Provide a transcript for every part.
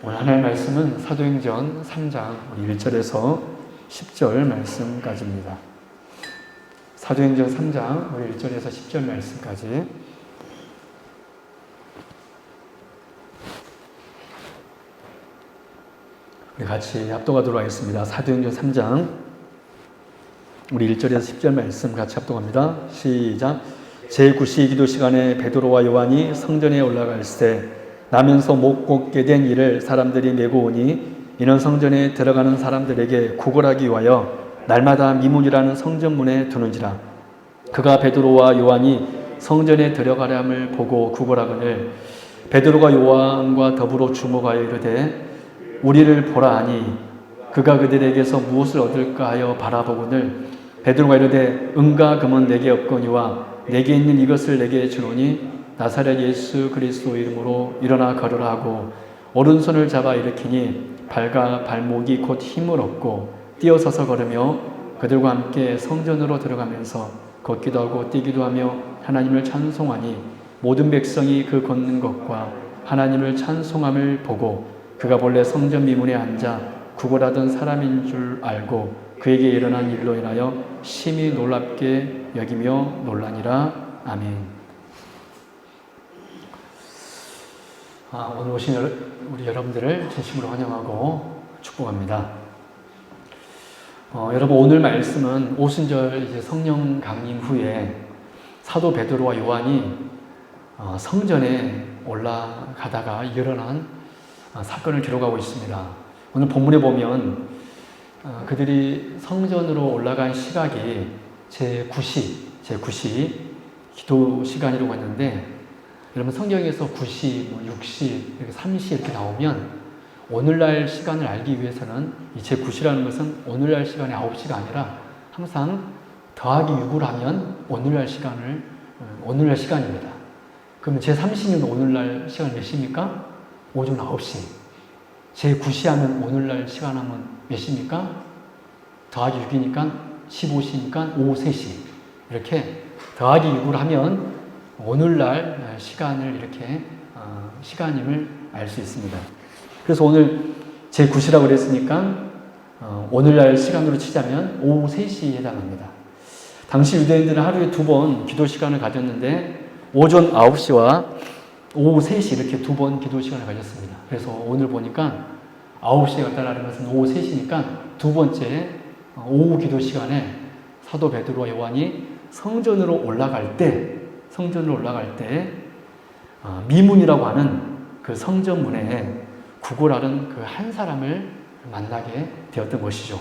오늘 하나의 말씀은 사도행전 3장 1절에서 10절 말씀까지입니다. 사도행전 3장 1절에서 10절 말씀까지 우리 같이 합독하도록 하겠습니다. 사도행전 3장 우리 1절에서 10절 말씀 같이 합독합니다. 시작. 제9시 기도 시간에 베드로와 요한이 성전에 올라갈 때 나면서 못 걷게 된 이를 사람들이 메고 오니 이는 성전에 들어가는 사람들에게 구걸하기 위하여 날마다 미문이라는 성전문에 두는지라. 그가 베드로와 요한이 성전에 들어가려함을 보고 구걸하거늘 베드로가 요한과 더불어 주목하여 이르되 우리를 보라 하니 그가 그들에게서 무엇을 얻을까 하여 바라보거늘 베드로가 이르되 은과 금은 내게 없거니와 내게 있는 이것을 내게 주노니 나사렛 예수 그리스도 이름으로 일어나 걸으라 하고 오른손을 잡아 일으키니 발과 발목이 곧 힘을 얻고 뛰어서서 걸으며 그들과 함께 성전으로 들어가면서 걷기도 하고 뛰기도 하며 하나님을 찬송하니 모든 백성이 그 걷는 것과 하나님을 찬송함을 보고 그가 본래 성전 미문에 앉아 구걸하던 사람인 줄 알고 그에게 일어난 일로 인하여 심히 놀랍게 여기며 놀라니라. 아멘. 오늘 오신 우리 여러분들을 진심으로 환영하고 축복합니다. 여러분 오늘 말씀은 오순절 이제 성령 강림 후에 사도 베드로와 요한이 성전에 올라가다가 일어난 사건을 기록하고 있습니다. 오늘 본문에 보면 그들이 성전으로 올라간 시각이 제9시 기도 시간이라고 했는데 여러분 성경에서 9시, 6시, 3시 이렇게 나오면 오늘날 시간을 알기 위해서는 이 제9시라는 것은 오늘날 시간이 9시가 아니라 항상 더하기 6을 하면 오늘날 시간입니다. 그럼 제3시는 오늘날 시간 몇 시입니까? 오전 9시. 제9시 하면 오늘날 시간 하면 몇 시입니까? 더하기 6이니까 15시니까 오후 3시. 이렇게 더하기 6을 하면 오늘날 시간을 이렇게 시간임을 알 수 있습니다. 그래서 오늘 제9시라고 그랬으니까 오늘날 시간으로 치자면 오후 3시에 해당합니다. 당시 유대인들은 하루에 2번 기도 시간을 가졌는데 오전 9시와 오후 3시 이렇게 2번 기도 시간을 가졌습니다. 그래서 오늘 보니까 9시에 갔다라는 것은 오후 3시니까 두 번째 오후 기도 시간에 사도 베드로와 요한이 성전으로 올라갈 때 미문이라고 하는 그 성전문에 구걸하는 그 한 사람을 만나게 되었던 것이죠.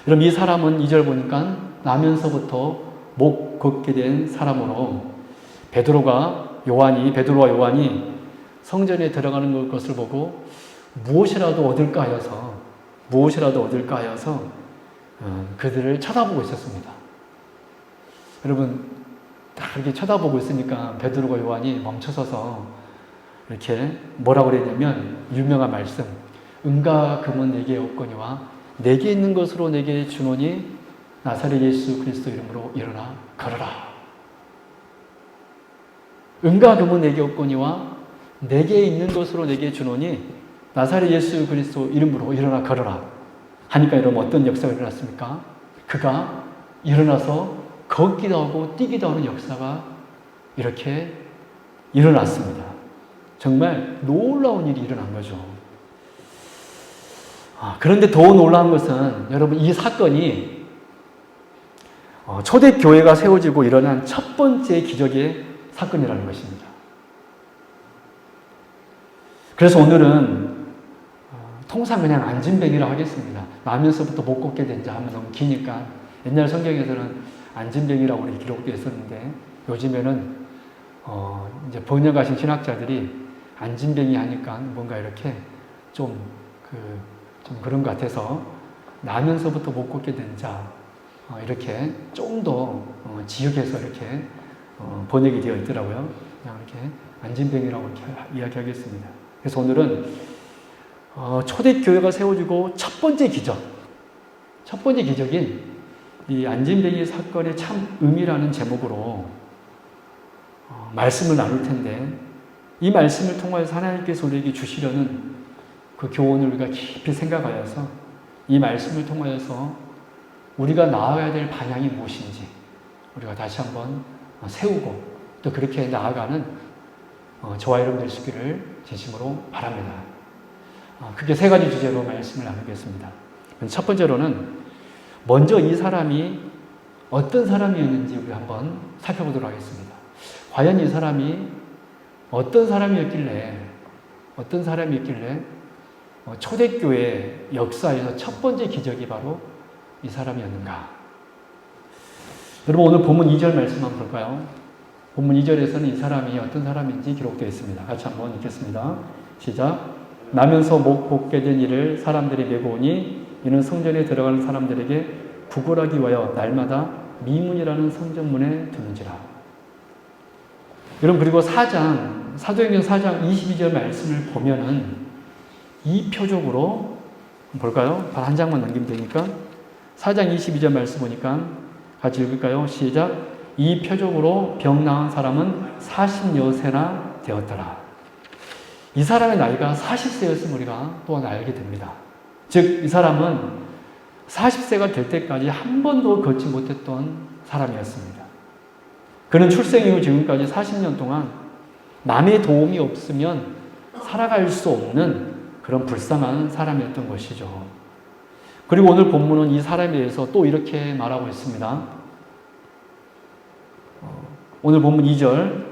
그럼 이 사람은 2절 보니까 나면서부터 못 걷게 된 사람으로 베드로와 요한이 성전에 들어가는 것을 보고 무엇이라도 얻을까 하여서 그들을 쳐다보고 있었습니다. 여러분 다 이렇게 쳐다보고 있으니까 베드로가 요한이 멈춰서서 이렇게 뭐라고 그랬냐면 유명한 말씀 은과 금은 내게 없거니와 내게 있는 것으로 내게 주노니 나사렛 예수 그리스도 이름으로 일어나 걸어라. 은과 금은 내게 없거니와 내게 있는 것으로 내게 주노니 나사렛 예수 그리스도 이름으로 일어나 걸어라 하니까 여러분 어떤 역사가 일어났습니까? 그가 일어나서 걷기도 하고 뛰기도 하는 역사가 이렇게 일어났습니다. 정말 놀라운 일이 일어난 거죠. 그런데 더 놀라운 것은 여러분 이 사건이 초대교회가 세워지고 일어난 첫 번째 기적의 사건이라는 것입니다. 그래서 오늘은 통상 그냥 안진뱅이라고 하겠습니다. 나면서부터 못 걷게 된 자 하면 너무 기니까 옛날 성경에서는 안진뱅이라고 이렇게 기록되어 있었는데 요즘에는 이제 번역하신 신학자들이 안진뱅이 하니까 뭔가 이렇게 좀 그런 것 같아서 나면서부터 못 걷게 된 자 이렇게 좀 더 지역에서 이렇게 번역이 되어 있더라고요. 그냥 이렇게 안진뱅이라고 이렇게 이야기하겠습니다. 그래서 오늘은 초대교회가 세워지고 첫 번째 기적인 이 안진뱅이 사건의 참 의미라는 제목으로 말씀을 나눌 텐데 이 말씀을 통해서 하나님께서 우리에게 주시려는 그 교훈을 우리가 깊이 생각하여서 이 말씀을 통하여서 우리가 나아가야 될 방향이 무엇인지 우리가 다시 한번 세우고 또 그렇게 나아가는 저와 여러분 되시기를 진심으로 바랍니다. 크게 세 가지 주제로 말씀을 나누겠습니다. 첫 번째로는 먼저 이 사람이 어떤 사람이었는지 우리 한번 살펴보도록 하겠습니다. 과연 이 사람이 어떤 사람이었길래 초대교회 역사에서 첫 번째 기적이 바로 이 사람이었는가? 여러분 오늘 본문 2절 말씀 한번 볼까요? 본문 2절에서는 이 사람이 어떤 사람인지 기록되어 있습니다. 같이 한번 읽겠습니다. 시작. 나면서 목 볶게 된 이를 사람들이 메고 오니 이는 성전에 들어가는 사람들에게 구걸하기 위하여 날마다 미문이라는 성전문에 두는지라. 여러분 그리고 사도행전 4장 22절 말씀을 보면은 이 표적으로 볼까요? 한 장만 넘기면 되니까 4장 22절 말씀 보니까 같이 읽을까요? 시작. 이 표적으로 병 나은 사람은 40여세나 되었더라. 이 사람의 나이가 40세였음을 우리가 또한 알게 됩니다. 즉 이 사람은 40세가 될 때까지 한 번도 걷지 못했던 사람이었습니다. 그는 출생 이후 지금까지 40년 동안 남의 도움이 없으면 살아갈 수 없는 그런 불쌍한 사람이었던 것이죠. 그리고 오늘 본문은 이 사람에 대해서 또 이렇게 말하고 있습니다. 오늘 본문 2절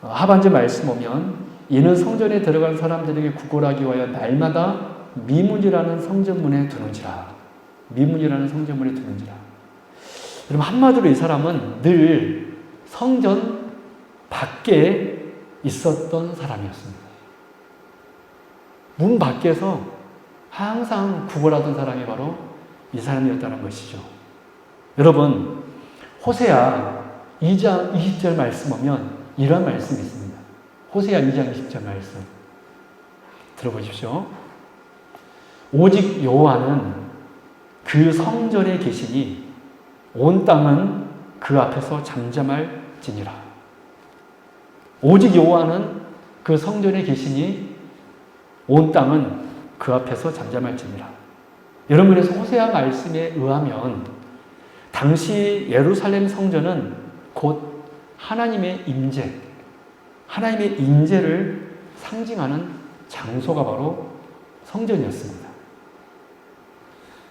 하반절 말씀 보면 이는 성전에 들어간 사람들에게 구걸하기 위하여 날마다 미문이라는 성전문에 두는지라. 미문이라는 성전문에 두는지라. 여러분 한마디로 이 사람은 늘 성전 밖에 있었던 사람이었습니다. 문 밖에서 항상 구걸하던 사람이 바로 이 사람이었다는 것이죠. 여러분 호세아 2장 20절 말씀 보면 이런 말씀이 있습니다. 호세아 2장 20절 말씀 들어보십시오. 오직 여호와는 그 성전에 계시니 온 땅은 그 앞에서 잠잠할지니라. 오직 여호와는 그 성전에 계시니 온 땅은 그 앞에서 잠잠할지니라. 여러분 그래서 호세아 말씀에 의하면 당시 예루살렘 성전은 곧 하나님의 임재, 하나님의 임재를 상징하는 장소가 바로 성전이었습니다.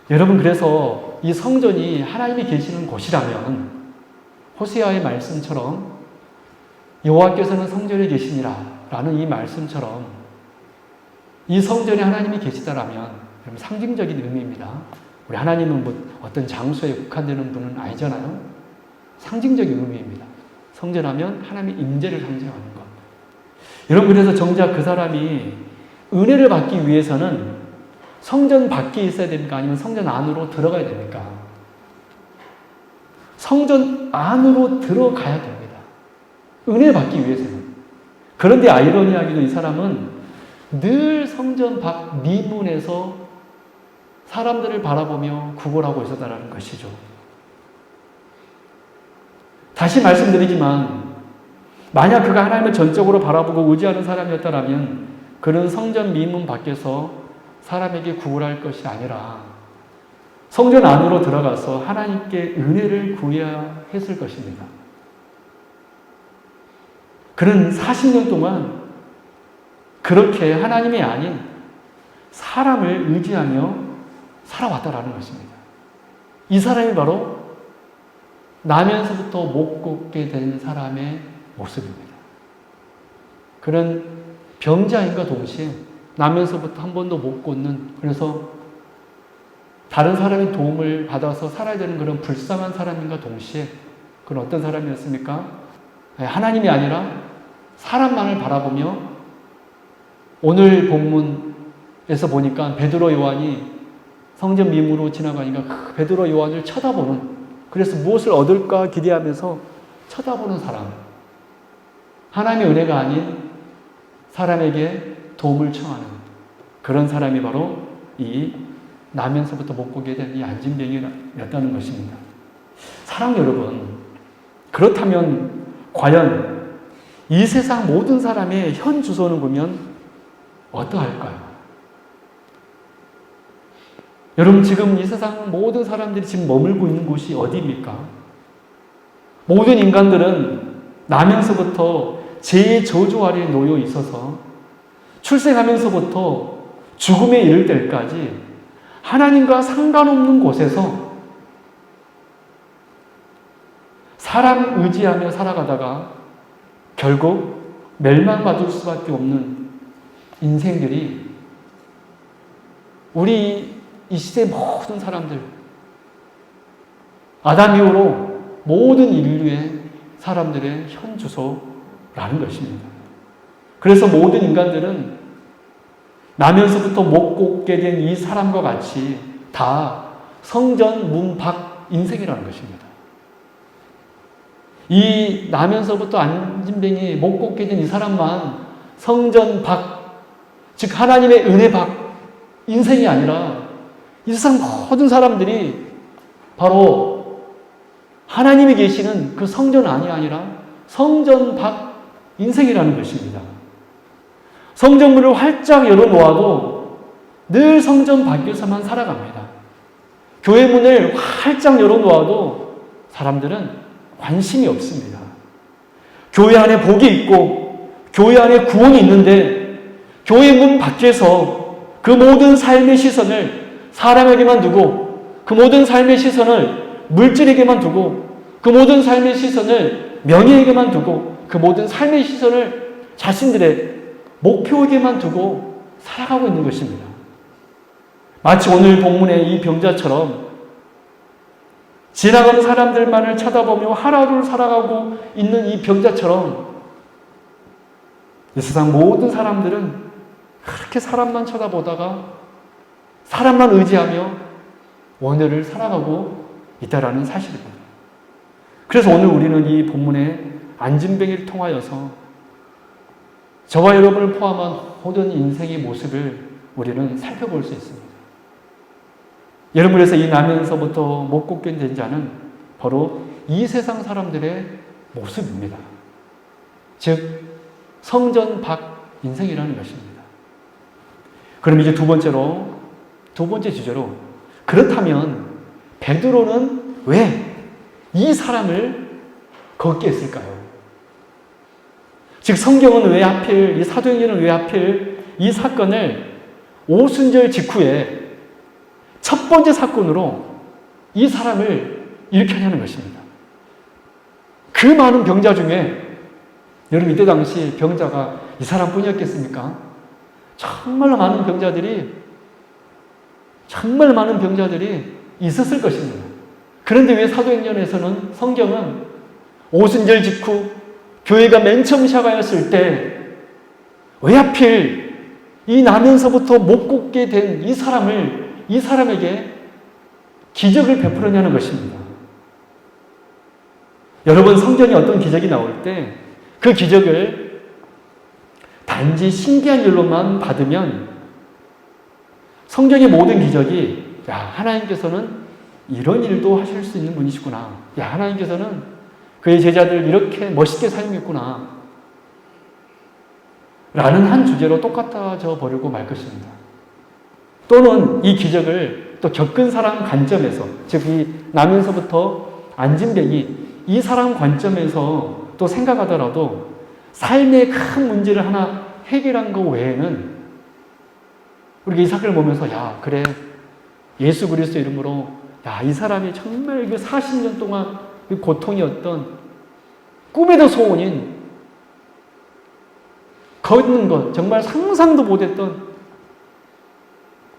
여러분 그래서 이 성전이 하나님이 계시는 곳이라면 호세아의 말씀처럼 여호와께서는 성전에 계시니라 라는 이 말씀처럼 이 성전에 하나님이 계시다라면 상징적인 의미입니다. 우리 하나님은 뭐 어떤 장소에 국한되는 분은 아니잖아요. 상징적인 의미입니다. 성전하면 하나님의 임재를 상징하는 것. 여러분 그래서 정작 그 사람이 은혜를 받기 위해서는 성전 밖에 있어야 됩니까? 아니면 성전 안으로 들어가야 됩니까? 성전 안으로 들어가야 됩니다. 은혜 받기 위해서는. 그런데 아이러니하게도 이 사람은 늘 성전 밖 미문에서 사람들을 바라보며 구걸하고 있었다는 것이죠. 다시 말씀드리지만 만약 그가 하나님을 전적으로 바라보고 의지하는 사람이었다면 그는 성전 미문 밖에서 사람에게 구걸할 것이 아니라 성전 안으로 들어가서 하나님께 은혜를 구해야 했을 것입니다. 그는 40년 동안 그렇게 하나님이 아닌 사람을 의지하며 살아왔다라는 것입니다. 이 사람이 바로 나면서부터 못 걷게 된 사람의 모습입니다. 그는 병자인과 동시에 나면서부터 한 번도 못 걷는, 그래서 다른 사람의 도움을 받아서 살아야 되는 그런 불쌍한 사람인가 동시에 그런 어떤 사람이었습니까? 하나님이 아니라 사람만을 바라보며 오늘 본문에서 보니까 베드로 요한이 성전 미문으로 지나가니까 베드로 요한을 쳐다보는, 그래서 무엇을 얻을까 기대하면서 쳐다보는 사람. 하나님의 은혜가 아닌 사람에게 도움을 청하는 그런 사람이 바로 이 나면서부터 못 보게 된 이 안진병이었다는 것입니다. 사랑 여러분, 그렇다면 과연 이 세상 모든 사람의 현 주소는 보면 어떠할까요? 여러분, 지금 이 세상 모든 사람들이 지금 머물고 있는 곳이 어디입니까? 모든 인간들은 나면서부터 제저주 아래에 놓여 있어서 출생하면서부터 죽음에 이를 때까지 하나님과 상관없는 곳에서 사람 의지하며 살아가다가 결국 멸망받을 수밖에 없는 인생들이 우리 이 시대의 모든 사람들, 아담 이후로 모든 인류의 사람들의 현주소라는 것입니다. 그래서 모든 인간들은 나면서부터 못 꽂게 된 이 사람과 같이 다 성전 문 밖 인생이라는 것입니다. 이 나면서부터 안진뱅이 못 꽂게 된 이 사람만 성전 밖, 즉 하나님의 은혜 밖 인생이 아니라 이 세상 모든 사람들이 바로 하나님이 계시는 그 성전 안이 아니라 성전 밖 인생이라는 것입니다. 성전문을 활짝 열어놓아도 늘 성전 밖에서만 살아갑니다. 교회 문을 활짝 열어놓아도 사람들은 관심이 없습니다. 교회 안에 복이 있고 교회 안에 구원이 있는데 교회 문 밖에서 그 모든 삶의 시선을 사람에게만 두고 그 모든 삶의 시선을 물질에게만 두고 그 모든 삶의 시선을 명예에게만 두고 그 모든 삶의 시선을 자신들의 목표에게만 두고 살아가고 있는 것입니다. 마치 오늘 본문의 이 병자처럼 지나가는 사람들만을 쳐다보며 하루를 살아가고 있는 이 병자처럼 이 세상 모든 사람들은 그렇게 사람만 쳐다보다가 사람만 의지하며 오늘을 살아가고 있다라는 사실입니다. 그래서 오늘 우리는 이 본문의 안진뱅이를 통하여서 저와 여러분을 포함한 모든 인생의 모습을 우리는 살펴볼 수 있습니다. 여러분, 그래서 이 나면서부터 못 꽂게 된 자는 바로 이 세상 사람들의 모습입니다. 즉 성전 밖 인생이라는 것입니다. 그럼 이제 두 번째 주제로, 그렇다면 베드로는 왜 이 사람을 걷게 했을까요? 즉 성경은 왜 하필, 이 사도행전은 왜 하필 이 사건을 오순절 직후에 첫 번째 사건으로 이 사람을 일으켜내는 것입니다. 그 많은 병자 중에 여러분, 이때 당시 병자가 이 사람뿐이었겠습니까? 정말 많은 병자들이 있었을 것입니다. 그런데 왜 사도행전에서는, 성경은 오순절 직후 교회가 맨 처음 시작하였을 때 왜 하필 이 나면서부터 못 걷게 된 이 사람에게 기적을 베풀었냐는 것입니다. 여러분, 성경에 어떤 기적이 나올 때 그 기적을 단지 신기한 일로만 받으면 성경의 모든 기적이, 야, 하나님께서는 이런 일도 하실 수 있는 분이시구나. 야, 하나님께서는 그의 제자들 이렇게 멋있게 사용했구나. 라는 한 주제로 똑같아져 버리고 말 것입니다. 또는 이 기적을 또 겪은 사람 관점에서, 즉 이 나면서부터 안진뱅이 이 사람 관점에서 또 생각하더라도 삶의 큰 문제를 하나 해결한 것 외에는 우리가 이 사건을 보면서, 야, 그래, 예수 그리스도 이름으로, 야, 이 사람이 정말 그 40년 동안 그 고통이었던 꿈에도 소원인 걷는 것, 정말 상상도 못했던,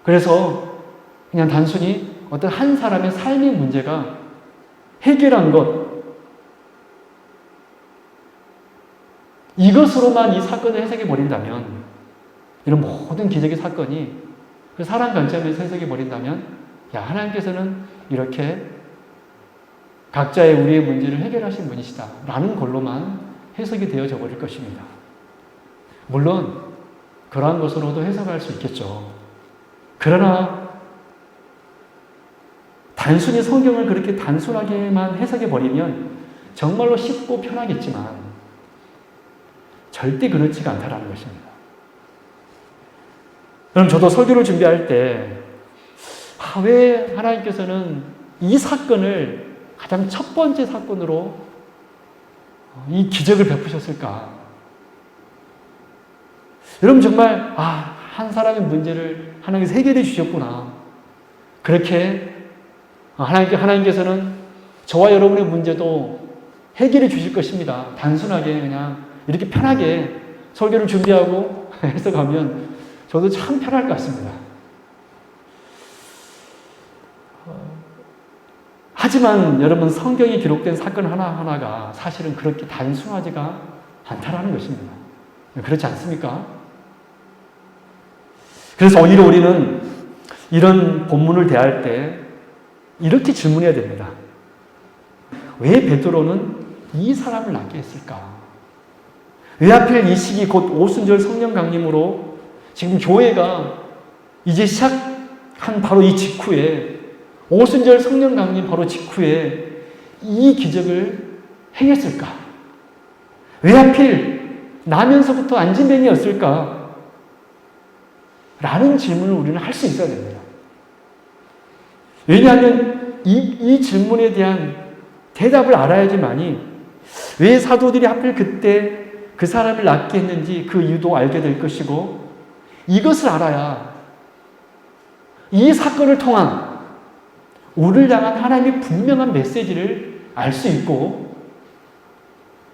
그래서 그냥 단순히 어떤 한 사람의 삶의 문제가 해결한 것, 이것으로만 이 사건을 해석해 버린다면, 이런 모든 기적의 사건이 그 사람 관점에서 해석해 버린다면, 야, 하나님께서는 이렇게 각자의 우리의 문제를 해결하신 분이시다 라는 걸로만 해석이 되어져 버릴 것입니다. 물론 그러한 것으로도 해석할 수 있겠죠. 그러나 단순히 성경을 그렇게 단순하게만 해석해 버리면 정말로 쉽고 편하겠지만 절대 그렇지가 않다라는 것입니다. 그럼 저도 설교를 준비할 때 왜 하나님께서는 이 사건을 가장 첫 번째 사건으로 이 기적을 베푸셨을까? 여러분 정말 한 사람의 문제를 하나님께서 해결해 주셨구나. 그렇게 하나님께서는 저와 여러분의 문제도 해결해 주실 것입니다. 단순하게 그냥 이렇게 편하게 설교를 준비하고 해서 가면 저도 참 편할 것 같습니다. 하지만 여러분 성경에 기록된 사건 하나하나가 사실은 그렇게 단순하지가 않다라는 것입니다. 그렇지 않습니까? 그래서 오히려 우리는 이런 본문을 대할 때 이렇게 질문해야 됩니다. 왜 베드로는 이 사람을 낫게 했을까? 왜 하필 이 시기 곧 오순절 성령 강림으로 지금 교회가 이제 시작한 바로 이 직후에 오순절 성령 강림 바로 직후에 이 기적을 행했을까? 왜 하필 나면서부터 안진뱅이였을까? 라는 질문을 우리는 할 수 있어야 됩니다. 왜냐하면 이 질문에 대한 대답을 알아야지만이 왜 사도들이 하필 그때 그 사람을 낫게 했는지 그 이유도 알게 될 것이고, 이것을 알아야 이 사건을 통한 우리를 향한 하나님의 분명한 메시지를 알 수 있고,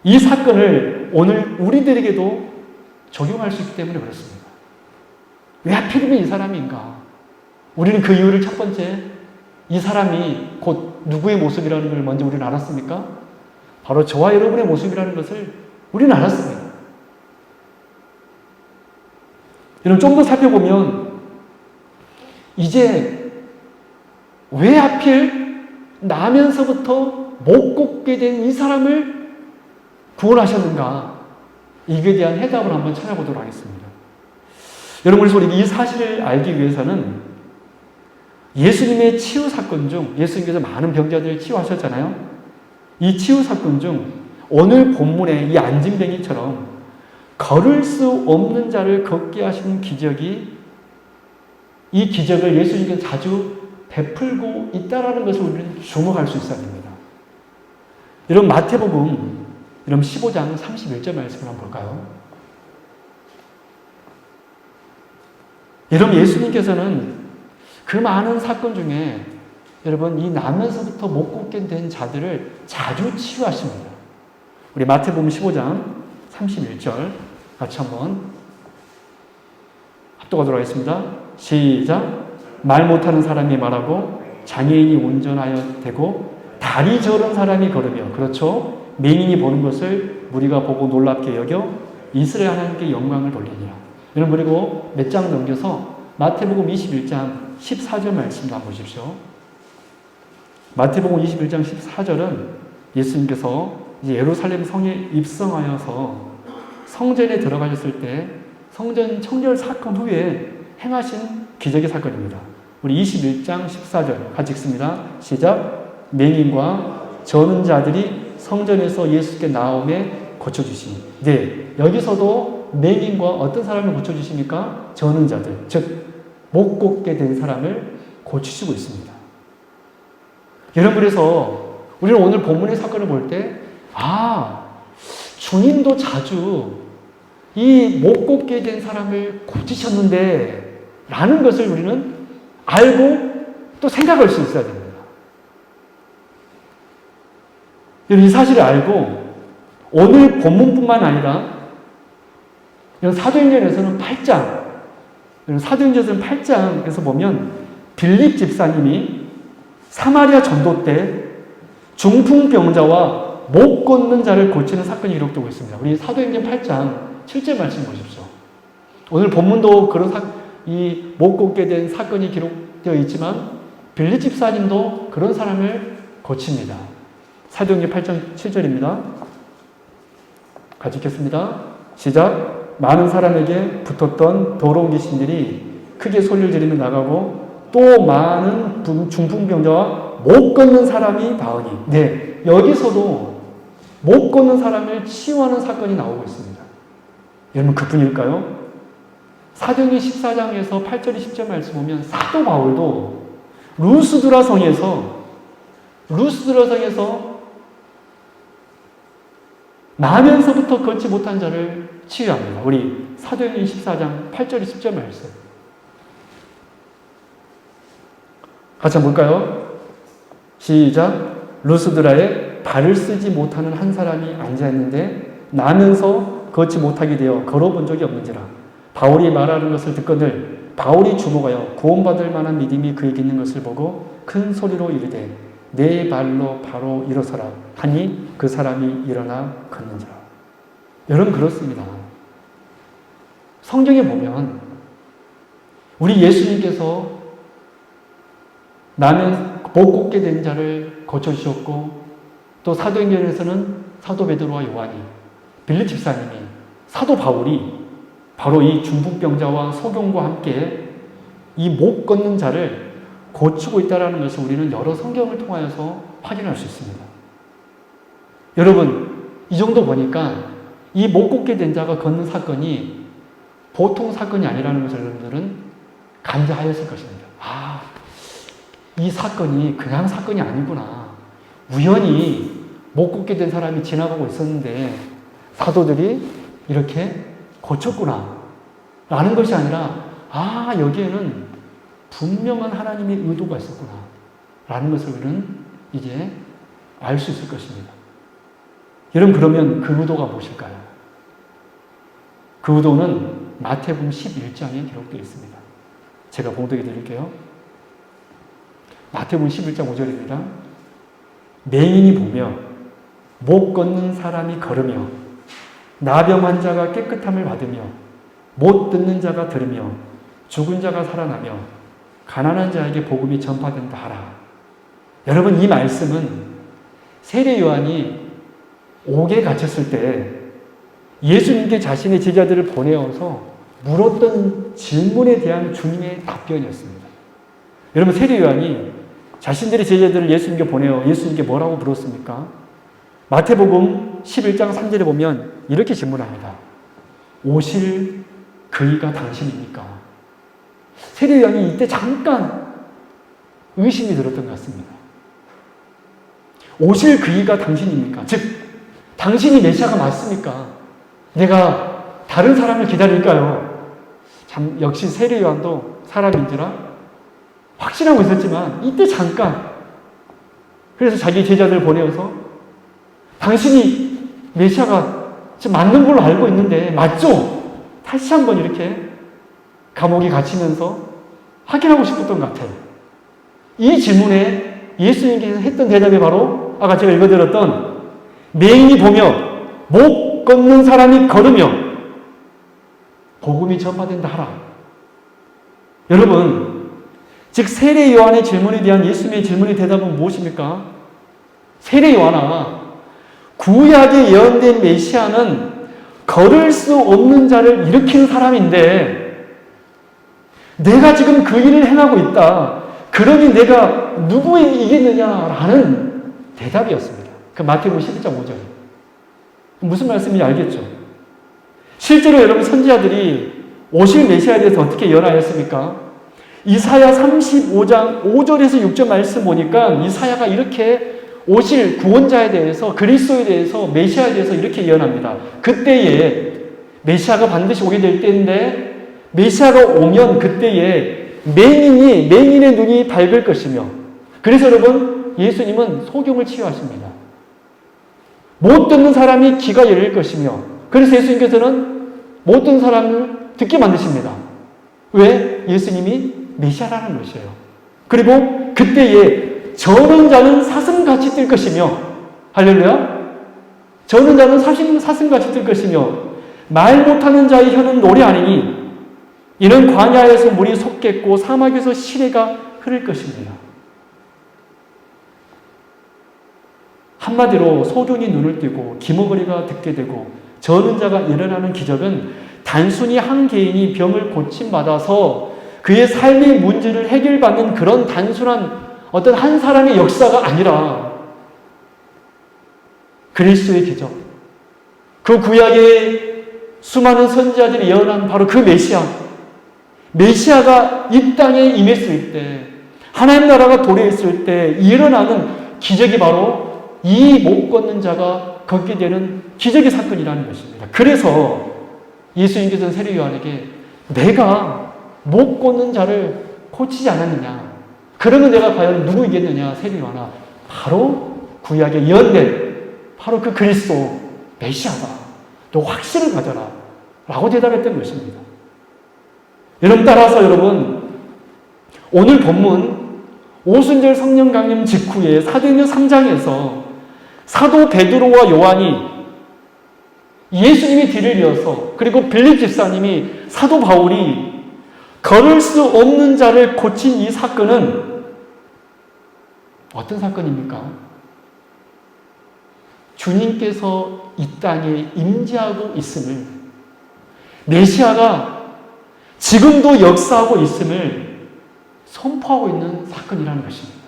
이 사건을 오늘 우리들에게도 적용할 수 있기 때문에 그렇습니다. 왜 하필이면 이 사람인가? 우리는 그 이유를 첫 번째, 이 사람이 곧 누구의 모습이라는 걸 먼저 우리는 알았습니까? 바로 저와 여러분의 모습이라는 것을 우리는 알았습니다. 여러분 좀 더 살펴보면 이제 왜 하필 나면서부터 못 걷게 된 이 사람을 구원하셨는가? 이에 대한 해답을 한번 찾아보도록 하겠습니다. 여러분, 그래서 우리 이 사실을 알기 위해서는 예수님의 치유 사건 중, 예수님께서 많은 병자들을 치유하셨잖아요. 이 치유 사건 중 오늘 본문의 이 안진뱅이처럼 걸을 수 없는 자를 걷게 하시는 기적이, 이 기적을 예수님께서 자주 베풀고 있다는 것을 우리는 주목할 수 있어야 됩니다. 여러분 마태복음 15장 31절 말씀을 한번 볼까요? 여러분 예수님께서는 그 많은 사건 중에 여러분 이 나면서부터 못 걷게 된 자들을 자주 치유하십니다. 우리 마태복음 15장 31절 같이 한번 합독하도록 하겠습니다. 시작. 말 못하는 사람이 말하고 장애인이 운전하여 되고 다리 저른 사람이 걸으며, 그렇죠, 맹인이 보는 것을 무리가 보고 놀랍게 여겨 이스라엘 하나님께 영광을 돌리니라. 여러분 그리고 몇 장 넘겨서 마태복음 21장 14절 말씀도 한번 보십시오. 마태복음 21장 14절은 예수님께서 이제 예루살렘 성에 입성하여서 성전에 들어가셨을 때 성전 청결 사건 후에 행하신 기적의 사건입니다. 우리 21장 14절 같이 읽습니다. 시작. 맹인과 저는 자들이 성전에서 예수께 나오매 고쳐주시니. 네, 여기서도 맹인과 어떤 사람을 고쳐주십니까? 저는 자들, 즉 못 걷게 된 사람을 고치시고 있습니다. 여러분 그래서 우리는 오늘 본문의 사건을 볼 때 주님도 자주 이 못 걷게 된 사람을 고치셨는데 라는 것을 우리는 알고 또 생각할 수 있어야 됩니다. 이 사실을 알고 오늘 본문뿐만 아니라 사도행전에서는 8장, 사도행전에서는 8장에서 보면 빌립 집사님이 사마리아 전도 때 중풍병자와 못 걷는 자를 고치는 사건이 기록되고 있습니다. 우리 사도행전 8장 7절 말씀 보십시오. 오늘 본문도 그런 이 못 걷게 된 사건이 기록되어 있지만 빌립 집사님도 그런 사람을 고칩니다. 사도행전 8장 7절입니다. 같이 읽겠습니다. 시작. 많은 사람에게 붙었던 더러운 귀신들이 크게 소리를 지르며 나가고 또 많은 중풍병자와 못 걷는 사람이 나으니. 네, 여기서도 못 걷는 사람을 치유하는 사건이 나오고 있습니다. 여러분 그뿐일까요? 사도행전 14장에서 8절 10절 말씀 보면 사도 바울도 루스드라 성에서 나면서부터 걷지 못한 자를 치유합니다. 우리 사도행전 14장 8절 10절 말씀 같이 한번 볼까요? 시작. 루스드라에 발을 쓰지 못하는 한 사람이 앉아있는데 나면서 걷지 못하게 되어 걸어본 적이 없는지라. 바울이 말하는 것을 듣거늘 바울이 주목하여 구원받을 만한 믿음이 그에게 있는 것을 보고 큰 소리로 이르되 내 발로 바로 일어서라 하니 그 사람이 일어나 걷는지라. 여러분 그렇습니다. 성경에 보면 우리 예수님께서 나면 못 걷게 된 자를 고쳐주셨고 또 사도행전에서는 사도 베드로와 요한이 빌립 집사님이 사도 바울이 바로 이 중풍병자와 소경과 함께 이 못 걷는 자를 고치고 있다는 것을 우리는 여러 성경을 통하여서 확인할 수 있습니다. 여러분 이 정도 보니까 이 못 걷게 된 자가 걷는 사건이 보통 사건이 아니라는 것을 여러분들은 감지하였을 것입니다. 이 사건이 그냥 사건이 아니구나. 우연히 못 걷게 된 사람이 지나가고 있었는데 사도들이 이렇게 고쳤구나 라는 것이 아니라 여기에는 분명한 하나님의 의도가 있었구나 라는 것을 우리는 이제 알 수 있을 것입니다. 여러분 그러면 그 의도가 무엇일까요? 그 의도는 마태복음 11장에 기록되어 있습니다. 제가 봉독해 드릴게요. 마태복음 11장 5절입니다. 맹인이 보며 못 걷는 사람이 걸으며 나병 환자가 깨끗함을 받으며 못 듣는 자가 들으며 죽은 자가 살아나며 가난한 자에게 복음이 전파된다 하라. 여러분 이 말씀은 세례 요한이 옥에 갇혔을 때 예수님께 자신의 제자들을 보내어서 물었던 질문에 대한 주님의 답변이었습니다. 여러분 세례 요한이 자신들의 제자들을 예수님께 보내어 예수님께 뭐라고 물었습니까? 마태복음 11장 3절에 보면 이렇게 질문합니다. 오실 그이가 당신입니까? 세례 요한이 이때 잠깐 의심이 들었던 것 같습니다. 오실 그이가 당신입니까? 즉 당신이 메시아가 맞습니까? 내가 다른 사람을 기다릴까요? 참 역시 세례 요한도 사람인지라 확신하고 있었지만 이때 잠깐 그래서 자기 제자들 보내어서 당신이 메시아가 지금 맞는 걸로 알고 있는데 맞죠? 다시 한번 이렇게 감옥에 갇히면서 확인하고 싶었던 것 같아요. 이 질문에 예수님께서 했던 대답이 바로 아까 제가 읽어드렸던 맹인이 보며 못 걷는 사람이 걸으며 복음이 전파된다 하라. 여러분 즉 세례 요한의 질문에 대한 예수님의 질문의 대답은 무엇입니까? 세례 요한아, 구약에 예언된 메시아는 걸을 수 없는 자를 일으키는 사람인데 내가 지금 그 일을 행하고 있다. 그러니 내가 누구에게 이겠느냐라는 대답이었습니다. 그 마태복음 11장 5절. 무슨 말씀인지 알겠죠? 실제로 여러분 선지자들이 오실 메시아에 대해서 어떻게 예언하였습니까? 이사야 35장 5절에서 6절 말씀 보니까 이사야가 이렇게 오실 구원자에 대해서 그리스도에 대해서 메시아에 대해서 이렇게 예언합니다. 그때에 메시아가 반드시 오게 될 때인데 메시아가 오면 그때에 맹인의 눈이 밝을 것이며 그래서 여러분 예수님은 소경을 치유하십니다. 못 듣는 사람이 귀가 열릴 것이며 그래서 예수님께서는 못 듣는 사람을 듣게 만드십니다. 왜? 예수님이 메시아라는 것이에요. 그리고 그때에 저는 자는 사슴같이 뛸 것이며 할렐루야. 저는 자는 사슴같이 뛸 것이며 말 못하는 자의 혀는 노래 아니니 이는 광야에서 물이 솟겠고 사막에서 시내가 흐를 것입니다. 한마디로 소경이 눈을 뜨고 기머거리가 듣게 되고 저는 자가 일어나는 기적은 단순히 한 개인이 병을 고침받아서 그의 삶의 문제를 해결받는 그런 단순한 어떤 한 사람의 역사가 아니라 그리스도의 기적, 그 구약의 수많은 선지자들이 예언한 바로 그 메시아, 메시아가 이 땅에 임했을 때, 하나님 나라가 도래했을 때 일어나는 기적이 바로 이 못 걷는 자가 걷게 되는 기적의 사건이라는 것입니다. 그래서 예수님께서는 세례 요한에게 내가 못 걷는 자를 고치지 않았느냐? 그러면 내가 과연 누구이겠느냐? 세례 요한아, 바로 구약에 예언된 바로 그 그리스도 메시아다. 너 확신을 가져라. 라고 대답했던 것입니다. 여러분, 따라서 여러분, 오늘 본문 오순절 성령 강림 직후에 사도행전 3장에서 사도 베드로와 요한이 예수님이 뒤를 이어서, 그리고 빌립 집사님이 사도 바울이 걸을 수 없는 자를 고친 이 사건은 어떤 사건입니까? 주님께서 이 땅에 임재하고 있음을, 메시아가 지금도 역사하고 있음을 선포하고 있는 사건이라는 것입니다.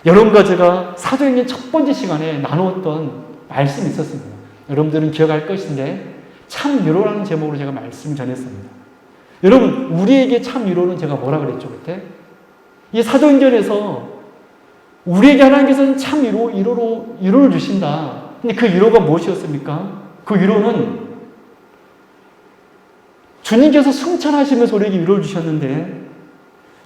여러분과 제가 사도행전 첫 번째 시간에 나누었던 말씀이 있었습니다. 여러분들은 기억할 것인데, 참 위로라는 제목으로 제가 말씀 전했습니다. 여러분, 우리에게 참 위로는 제가 뭐라 그랬죠, 그때? 이 사도행전에서 우리에게 하나님께서는 참 위로를 주신다. 근데 그 위로가 무엇이었습니까? 그 위로는 주님께서 승천하시면서 우리에게 위로를 주셨는데,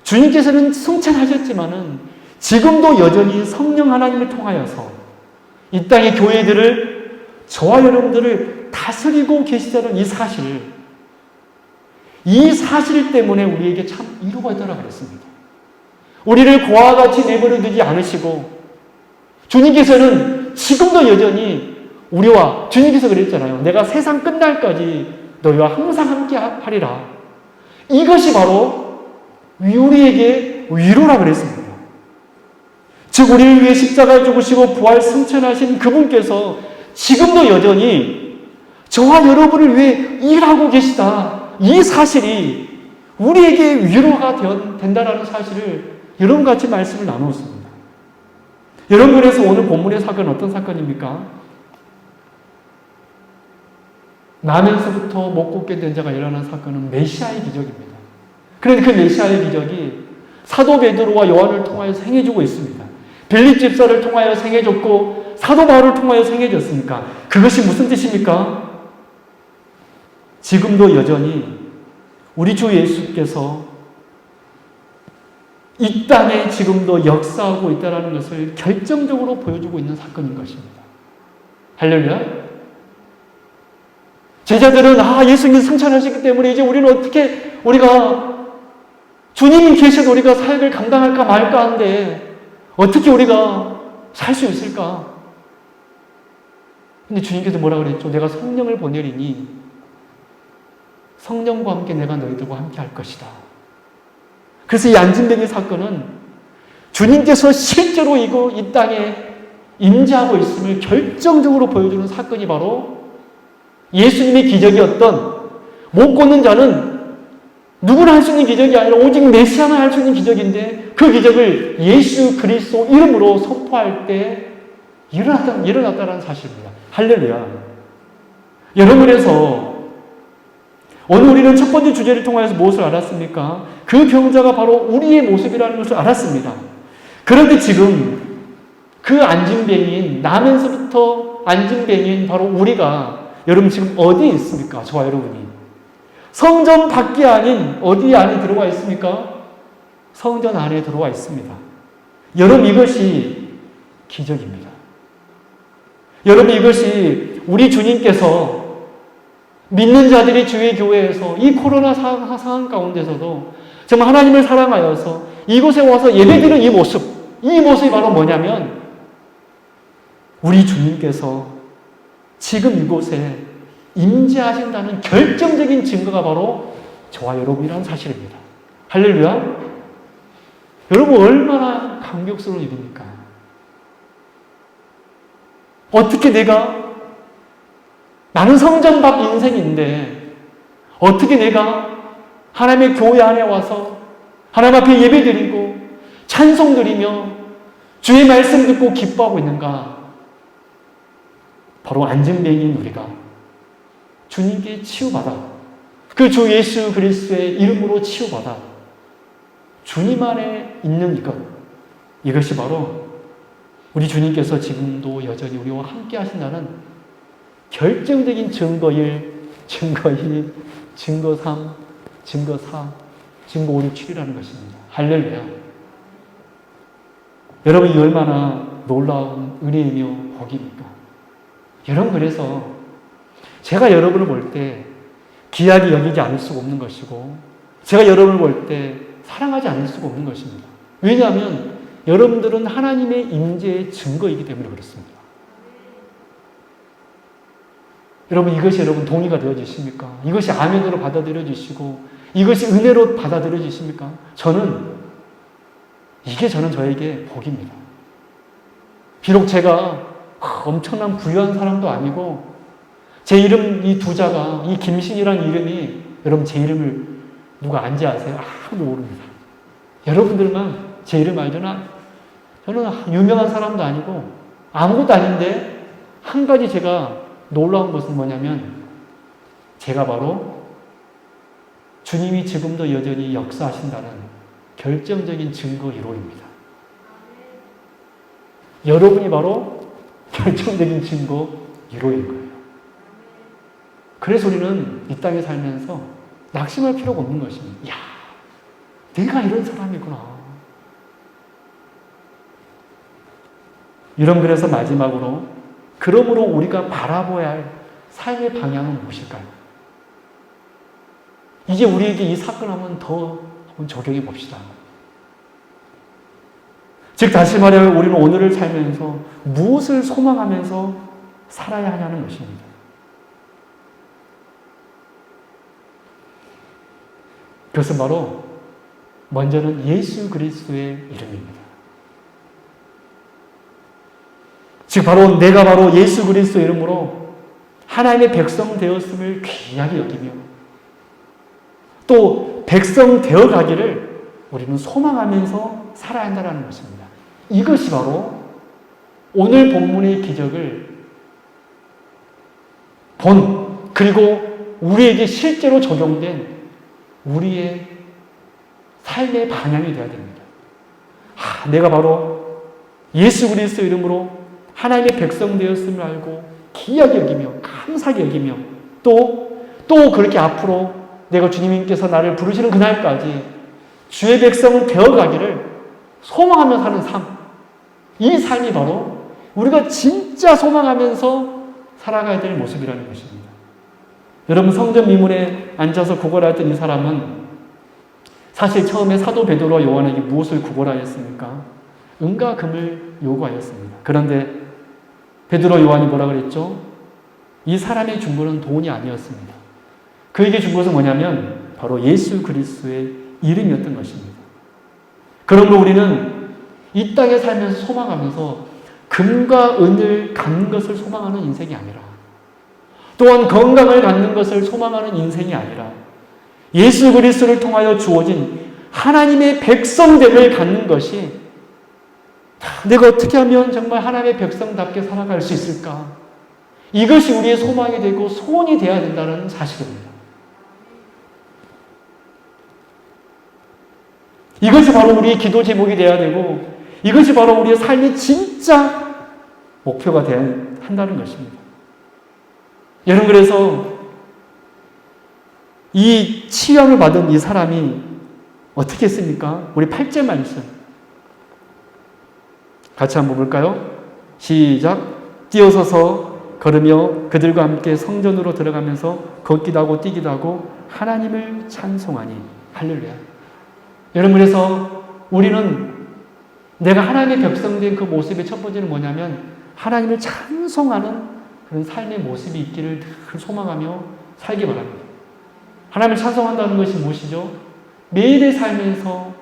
주님께서는 승천하셨지만은 지금도 여전히 성령 하나님을 통하여서 이 땅의 교회들을, 저와 여러분들을 다스리고 계시다는 이 사실 때문에 우리에게 참 위로가 있더라 그랬습니다. 우리를 고아와 같이 내버려 두지 않으시고, 주님께서는 지금도 여전히 우리와, 주님께서 그랬잖아요. 내가 세상 끝날까지 너희와 항상 함께 하리라. 이것이 바로 우리에게 위로라 그랬습니다. 즉, 우리를 위해 십자가에 죽으시고 부활 승천하신 그분께서 지금도 여전히 저와 여러분을 위해 일하고 계시다. 이 사실이 우리에게 위로가 된다는 사실을 여러분과 같이 말씀을 나누었습니다. 여러분, 그래서 오늘 본문의 사건은 어떤 사건입니까? 나면서부터 못 걷게 된 자가 일어난 사건은 메시아의 기적입니다. 그런데 그 메시아의 기적이 사도 베드로와 요한을 통하여서 행해주고 있습니다. 빌립 집사를 통하여 행해졌고 사도 바울을 통하여 행해졌으니까 그것이 무슨 뜻입니까? 지금도 여전히 우리 주 예수께서 이 땅에 지금도 역사하고 있다는 것을 결정적으로 보여주고 있는 사건인 것입니다. 할렐루야. 제자들은 예수님이 승천하셨기 때문에 이제 우리가 주님이 계셔도 우리가 사역을 감당할까 말까 하는데 어떻게 우리가 살 수 있을까? 근데 주님께서 뭐라 그랬죠? 내가 성령을 보내리니 성령과 함께 내가 너희들과 함께 할 것이다. 그래서 이 안진뱅이 사건은 주님께서 실제로 이 땅에 임재하고 있음을 결정적으로 보여주는 사건이 바로 예수님의 기적이었던, 못 걷는 자는 누구나 할 수 있는 기적이 아니라 오직 메시아만 할 수 있는 기적인데, 그 기적을 예수 그리스도 이름으로 선포할 때 일어났다는 사실입니다. 할렐루야. 여러분, 그래서 오늘 우리는 첫 번째 주제를 통해서 무엇을 알았습니까? 그 병자가 바로 우리의 모습이라는 것을 알았습니다. 그런데 지금 그 안진뱅이인, 나면서부터 안진뱅이인 바로 우리가, 여러분 지금 어디에 있습니까? 저와 여러분이. 성전 밖이 아닌 어디 안에 들어와 있습니까? 성전 안에 들어와 있습니다. 여러분, 이것이 기적입니다. 여러분, 이것이 우리 주님께서 믿는 자들이 주의 교회에서 이 코로나 상황 가운데서도 정말 하나님을 사랑하여서 이곳에 와서 예배드리는 이 모습이 바로 뭐냐면, 우리 주님께서 지금 이곳에 임재하신다는 결정적인 증거가 바로 저와 여러분이라는 사실입니다. 할렐루야. 여러분, 얼마나 감격스러운 일입니까? 어떻게 나는 성전 밖 인생인데 어떻게 내가 하나님의 교회 안에 와서 하나님 앞에 예배드리고 찬송드리며 주의 말씀 듣고 기뻐하고 있는가? 바로 안진뱅이인 우리가 주님께 치유받아. 그 주 예수 그리스도의 이름으로 치유받아. 주님 안에 있는 이것. 이것이 바로 우리 주님께서 지금도 여전히 우리와 함께 하신다는 결정적인 증거 1, 증거 2, 증거 3, 증거 4, 증거 5, 6, 7이라는 것입니다. 할렐루야. 여러분, 이 얼마나 놀라운 은혜이며 복입니까? 여러분, 그래서 제가 여러분을 볼 때 귀하게 여기지 않을 수가 없는 것이고, 제가 여러분을 볼 때 사랑하지 않을 수가 없는 것입니다. 왜냐하면 여러분들은 하나님의 임재의 증거이기 때문에 그렇습니다. 여러분, 이것이 여러분 동의가 되어지십니까? 이것이 아멘으로 받아들여지시고 이것이 은혜로 받아들여지십니까? 저는 저에게 복입니다. 비록 제가 엄청난 부유한 사람도 아니고, 제 이름 이 두 자가, 이 김신이라는 이름이, 여러분 제 이름을 누가 안지 아세요? 아무도 모릅니다. 여러분들만 제 이름 알잖아. 저는 유명한 사람도 아니고 아무것도 아닌데, 한 가지 제가 놀라운 것은 뭐냐면, 제가 바로 주님이 지금도 여전히 역사하신다는 결정적인 증거 1호입니다. 여러분이 바로 결정적인 증거 1호인 거예요. 그래서 우리는 이 땅에 살면서 낙심할 필요가 없는 것입니다. 야, 내가 이런 사람이구나. 여러분, 그래서 마지막으로, 그러므로 우리가 바라봐야 할 삶의 방향은 무엇일까요? 이제 우리에게 이 사건 한번 더 적용해 봅시다. 즉, 다시 말해 우리는 오늘을 살면서 무엇을 소망하면서 살아야 하냐는 것입니다. 그것은 바로 먼저는 예수 그리스도의 이름입니다. 즉, 내가 바로 예수 그리스도 이름으로 하나님의 백성 되었음을 귀하게 여기며, 또 백성 되어 가기를 우리는 소망하면서 살아야 한다는 것입니다. 이것이 바로 오늘 본문의 기적을 그리고 우리에게 실제로 적용된 우리의 삶의 방향이 되어야 됩니다. 내가 바로 예수 그리스도 이름으로 하나님의 백성 되었음을 알고 귀하게 여기며 감사하게 여기며, 또 그렇게 앞으로 내가 주님께서 나를 부르시는 그날까지 주의 백성은 되어가기를 소망하며 사는 삶, 이 삶이 바로 우리가 진짜 소망하면서 살아가야 될 모습이라는 것입니다. 여러분, 성전 미문에 앉아서 구걸하였던 이 사람은 사실 처음에 사도 베드로와 요한에게 무엇을 구걸하였습니까? 은과 금을 요구하였습니다. 그런데 베드로 요한이 뭐라 그랬죠? 이 사람이 준 것은 돈이 아니었습니다. 그에게 준 것은 뭐냐면 바로 예수 그리스도의 이름이었던 것입니다. 그러므로 우리는 이 땅에 살면서 소망하면서 금과 은을 갖는 것을 소망하는 인생이 아니라, 또한 건강을 갖는 것을 소망하는 인생이 아니라, 예수 그리스도를 통하여 주어진 하나님의 백성됨을 갖는 것이, 내가 어떻게 하면 정말 하나님의 백성답게 살아갈 수 있을까? 이것이 우리의 소망이 되고 소원이 되어야 된다는 사실입니다. 이것이 바로 우리의 기도 제목이 되어야 되고, 이것이 바로 우리의 삶의 진짜 목표가 되어야 한다는 것입니다. 여러분, 그래서 이 치유함을 받은 이 사람이 어떻게 했습니까? 우리 8절 말씀 같이 한번 볼까요? 시작. 뛰어서서 걸으며 그들과 함께 성전으로 들어가면서 걷기도 하고 뛰기도 하고 하나님을 찬송하니. 할렐루야. 여러분, 그래서 우리는 내가 하나님의 백성된 그 모습의 첫 번째는 뭐냐면 하나님을 찬송하는 그런 삶의 모습이 있기를 늘 소망하며 살기 바랍니다. 하나님을 찬송한다는 것이 무엇이죠? 매일의 삶에서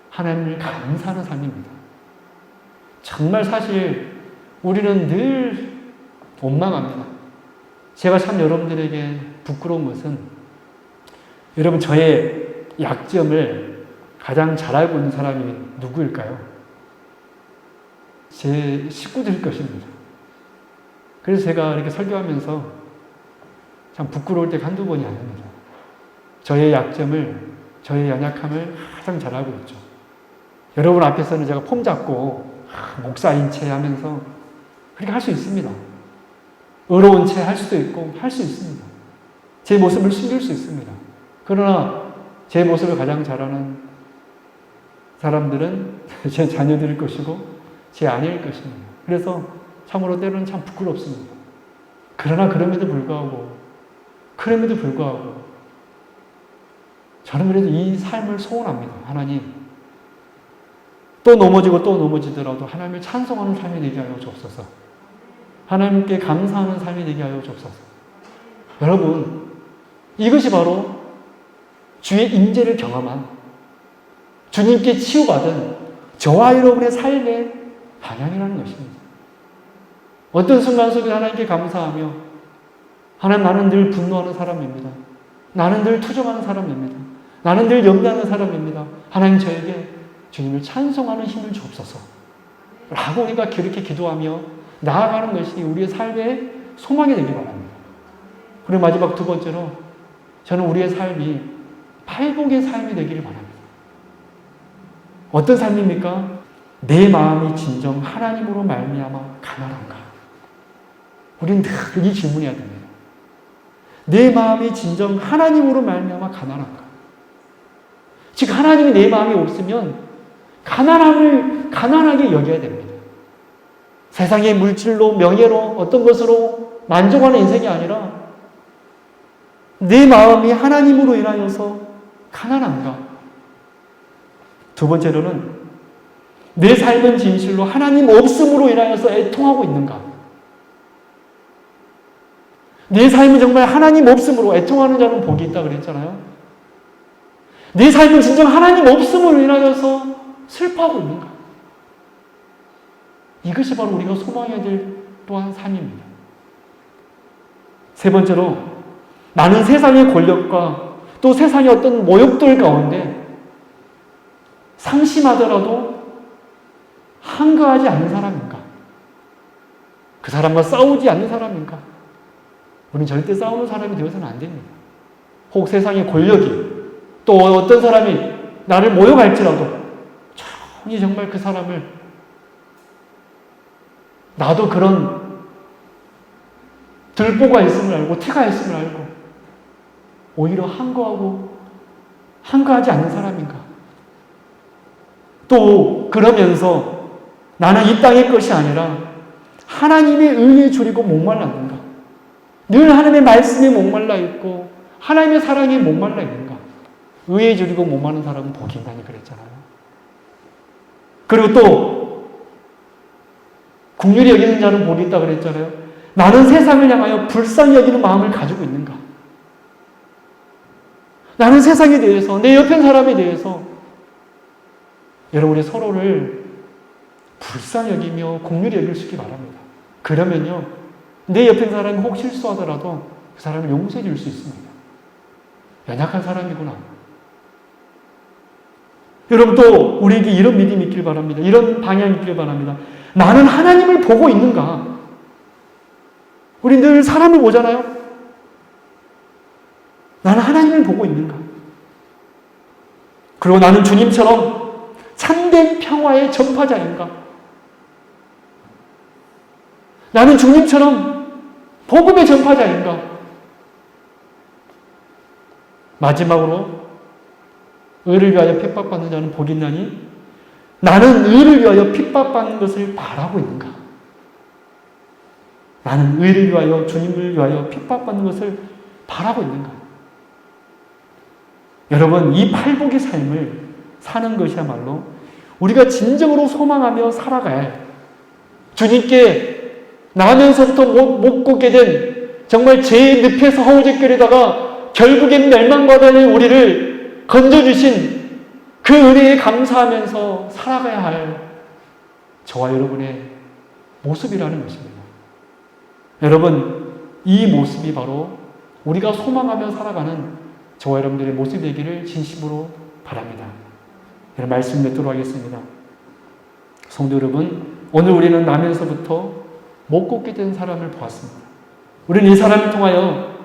하나님을 감사하는 삶입니다. 정말 사실 우리는 늘 원망합니다. 제가 참 여러분들에게 부끄러운 것은, 여러분, 저의 약점을 가장 잘 알고 있는 사람이 누구일까요? 제 식구들일 것입니다. 그래서 제가 이렇게 설교하면서 참 부끄러울 때가 한두 번이 아닙니다. 저의 약점을, 저의 연약함을 가장 잘 알고 있죠. 여러분 앞에서는 제가 폼 잡고 목사인 체 하면서 그렇게 할 수 있습니다. 의로운 체 할 수도 있고 할 수 있습니다. 제 모습을 숨길 수 있습니다. 그러나 제 모습을 가장 잘하는 사람들은 제 자녀들일 것이고 제 아내일 것입니다. 그래서 참으로 때로는 참 부끄럽습니다. 그러나 그럼에도 불구하고 저는 그래도 이 삶을 소원합니다. 하나님, 또 넘어지고 또 넘어지더라도 하나님을 찬송하는 삶이 되게 하여 주옵소서. 하나님께 감사하는 삶이 되게 하여 주옵소서. 여러분, 이것이 바로 주의 임재를 경험한, 주님께 치유받은 저와 여러분의 삶의 방향이라는 것입니다. 어떤 순간 속에 하나님께 감사하며, 하나님, 나는 늘 분노하는 사람입니다. 나는 늘 투정하는 사람입니다. 나는 늘 염려하는 사람입니다. 하나님, 저에게 주님을 찬송하는 힘을 주옵소서. 라고 우리가 그렇게 기도하며 나아가는 것이 우리의 삶의 소망이 되기 바랍니다. 그리고 마지막 두 번째로, 저는 우리의 삶이 팔복의 삶이 되기를 바랍니다. 어떤 삶입니까? 내 마음이 진정 하나님으로 말미암아 가난한가? 우리는 늘 이 질문해야 됩니다. 내 마음이 진정 하나님으로 말미암아 가난한가? 즉 하나님이 내 마음에 없으면 가난함을 가난하게 여겨야 됩니다. 세상의 물질로, 명예로, 어떤 것으로 만족하는 인생이 아니라 내 마음이 하나님으로 인하여서 가난한가? 두 번째로는 내 삶은 진실로 하나님 없음으로 인하여서 애통하고 있는가? 내 삶은 정말 하나님 없음으로 애통하는 자는 복이 있다 그랬잖아요. 내 삶은 진정 하나님 없음으로 인하여서 슬퍼하고 있는가? 이것이 바로 우리가 소망해야 될 또한 삶입니다. 세 번째로, 나는 세상의 권력과 또 세상의 어떤 모욕들 가운데 상심하더라도 한가하지 않는 사람인가? 그 사람과 싸우지 않는 사람인가? 우리는 절대 싸우는 사람이 되어서는 안 됩니다. 혹 세상의 권력이, 또 어떤 사람이 나를 모욕할지라도 조용히 정말 그 사람을, 나도 그런 들보가 있음을 알고 티가 있음을 알고 오히려 한가하지 않는 사람인가? 또 그러면서 나는 이 땅의 것이 아니라 하나님의 의에 줄이고 목말랐는가? 늘 하나님의 말씀에 목말라 있고 하나님의 사랑에 목말라 있는가? 의에 줄이고 목마른 사람은 복이 있나니 그랬잖아요. 그리고 또 긍휼히 여기는 자는 복이 있다 그랬잖아요. 나는 세상을 향하여 불쌍히 여기는 마음을 가지고 있는가? 나는 세상에 대해서, 내 옆에 사람에 대해서 여러분, 우리 서로를 불쌍히 여기며 긍휼히 여길 수 있기 바랍니다. 그러면요, 내 옆에 사람이 혹 실수하더라도 그 사람을 용서해 줄 수 있습니다. 연약한 사람이구나. 여러분, 또 우리에게 이런 믿음이 있길 바랍니다. 이런 방향이 있길 바랍니다. 나는 하나님을 보고 있는가? 우리 늘 사람을 보잖아요. 나는 하나님을 보고 있는가? 그리고 나는 주님처럼 참된 평화의 전파자인가? 나는 주님처럼 복음의 전파자인가? 마지막으로, 의를 위하여 핍박받는 자는 복이 있나니 나는 의를 위하여 핍박받는 것을 바라고 있는가? 나는 의를 위하여, 주님을 위하여 핍박받는 것을 바라고 있는가? 여러분, 이 팔복의 삶을 사는 것이야말로 우리가 진정으로 소망하며 살아갈, 주님께 나면서부터 못 걷게 된 정말 죄의 늪에서 허우적거리다가 결국엔 멸망받을 우리를 건져주신 그 은혜에 감사하면서 살아가야 할 저와 여러분의 모습이라는 것입니다. 여러분, 이 모습이 바로 우리가 소망하며 살아가는 저와 여러분들의 모습이 되기를 진심으로 바랍니다. 여러분, 말씀 맺도록 하겠습니다. 성도 여러분, 오늘 우리는 나면서부터 못 걷게 된 사람을 보았습니다. 우리는 이 사람을 통하여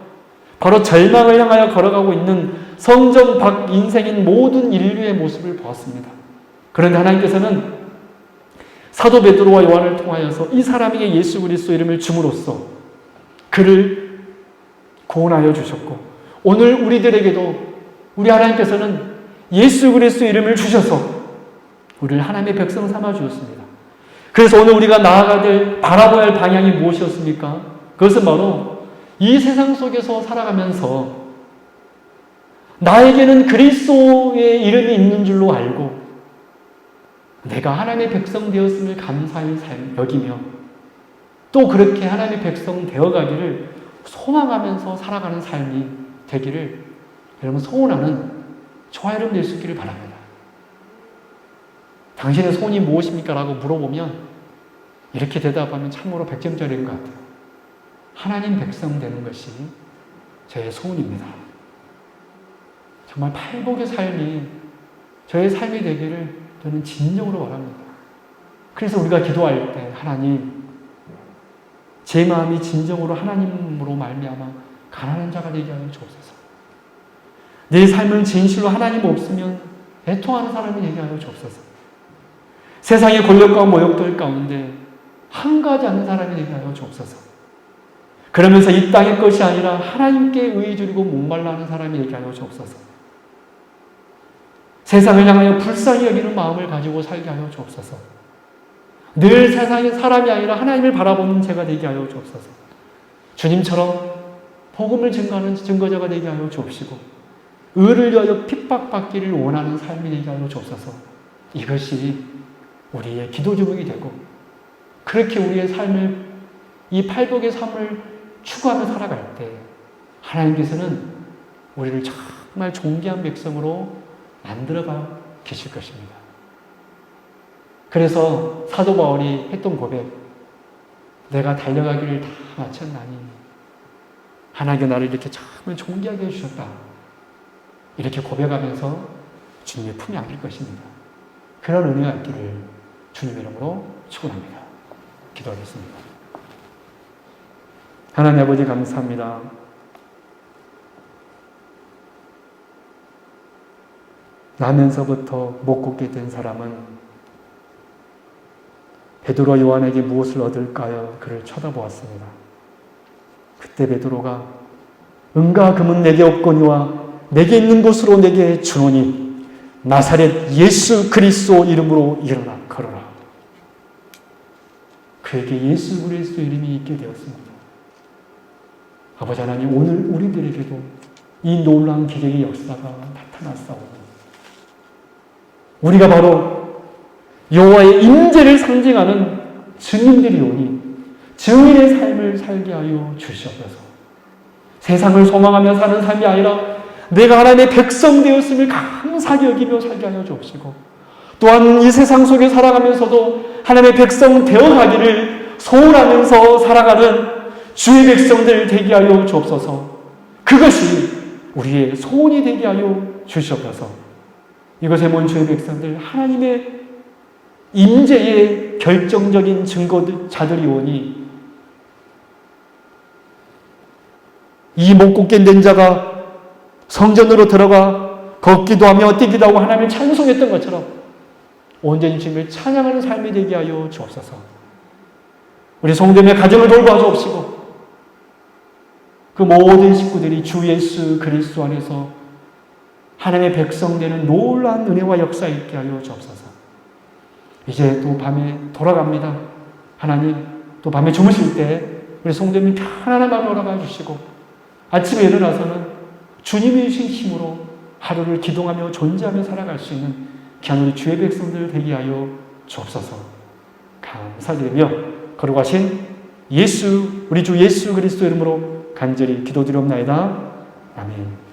바로 절망을 향하여 걸어가고 있는 성전 밖 인생인 모든 인류의 모습을 보았습니다. 그런데 하나님께서는 사도 베드로와 요한을 통하여서 이 사람에게 예수 그리스도 이름을 줌으로써 그를 구원하여 주셨고, 오늘 우리들에게도 우리 하나님께서는 예수 그리스도 이름을 주셔서 우리를 하나님의 백성 삼아 주셨습니다. 그래서 오늘 우리가 나아가야 될, 바라봐야 할 방향이 무엇이었습니까? 그것은 바로 이 세상 속에서 살아가면서 나에게는 그리스도의 이름이 있는 줄로 알고 내가 하나님의 백성 되었음을 감사히 여기며 또 그렇게 하나님의 백성 되어가기를 소망하면서 살아가는 삶이 되기를 여러분 소원하는 저와 여러분 될 수 있기를 바랍니다. 당신의 소원이 무엇입니까? 라고 물어보면 이렇게 대답하면 참으로 100점짜리인 것 같아요. 하나님 백성 되는 것이 저의 소원입니다. 정말 팔복의 삶이 저의 삶이 되기를 저는 진정으로 바랍니다. 그래서 우리가 기도할 때 하나님, 제 마음이 진정으로 하나님으로 말미암아 가난한 자가 되게 하여 주옵소서. 내 삶은 진실로 하나님 없으면 애통하는 사람이 되게 하여 주옵소서. 세상의 권력과 모욕들 가운데 한가하지 않는 사람이 되게 하여 주옵소서. 그러면서 이 땅의 것이 아니라 하나님께 의의 주리고 목말라 하는 사람이 되게 하여 주옵소서. 세상을 향하여 불쌍히 여기는 마음을 가지고 살게 하여 주옵소서. 늘 세상의 사람이 아니라 하나님을 바라보는 제가 되게 하여 주옵소서. 주님처럼 복음을 증거하는 증거자가 되게 하여 주옵시고 의를 위하여 핍박받기를 원하는 삶이 되게 하여 주옵소서. 이것이 우리의 기도 제목이 되고 그렇게 우리의 삶을, 이 팔복의 삶을 추구하며 살아갈 때 하나님께서는 우리를 정말 존귀한 백성으로 만들어가 계실 것입니다. 그래서 사도 바울이 했던 고백, 내가 달려가기를 다 마쳤나니 하나님께 나를 이렇게 정말 존귀하게 해주셨다, 이렇게 고백하면서 주님의 품에 안길 것입니다. 그런 은혜가 있기를 주님의 이름으로 축원합니다. 기도하겠습니다. 하나님 아버지 감사합니다. 나면서부터 못 걷게 된 사람은 베드로와 요한에게 무엇을 얻을까요? 그를 쳐다보았습니다. 그때 베드로가 은과 금은 내게 없거니와 내게 있는 곳으로 내게 주노니 나사렛 예수 그리스도 이름으로 일어나 걸어라. 그에게 예수 그리스도 이름이 있게 되었습니다. 아버지 하나님, 오늘 우리들에게도 이 놀라운 기적의 역사가 나타났사오니 우리가 바로 여호와의 임재를 상징하는 증인들이오니 증인의 삶을 살게 하여 주시옵소서. 세상을 소망하며 사는 삶이 아니라 내가 하나님의 백성 되었음을 감사하게 여기며 살게 하여 주옵시고 또한 이 세상 속에 살아가면서도 하나님의 백성 되어가기를 소원하면서 살아가는 주의 백성들 되게 하여 주옵소서. 그것이 우리의 소원이 되게 하여 주시옵소서. 이것에 모인 주의 백성들, 하나님의 임재의 결정적인 증거자들이 오니 이 못 걷게 된 자가 성전으로 들어가 걷기도 하며 뛰기도 하고 하나님을 찬송했던 것처럼 온전히 주님을 찬양하는 삶이 되게 하여 주옵소서. 우리 성도님의 가정을 돌봐 주옵시고 그 모든 식구들이 주 예수 그리스도 안에서 하나님의 백성 되는 놀라운 은혜와 역사 있게 하여 주옵소서. 이제 또 밤에 돌아갑니다. 하나님, 또 밤에 주무실 때 우리 성도님 편안한 마음을 허락해 주시고 아침에 일어나서는 주님이 주신 힘으로 하루를 기동하며 존재하며 살아갈 수 있는 귀한 우리 주의 백성들 되게 하여 주옵소서. 감사드리며 거룩하신 우리 주 예수 그리스도 이름으로 간절히 기도드리옵나이다. 아멘.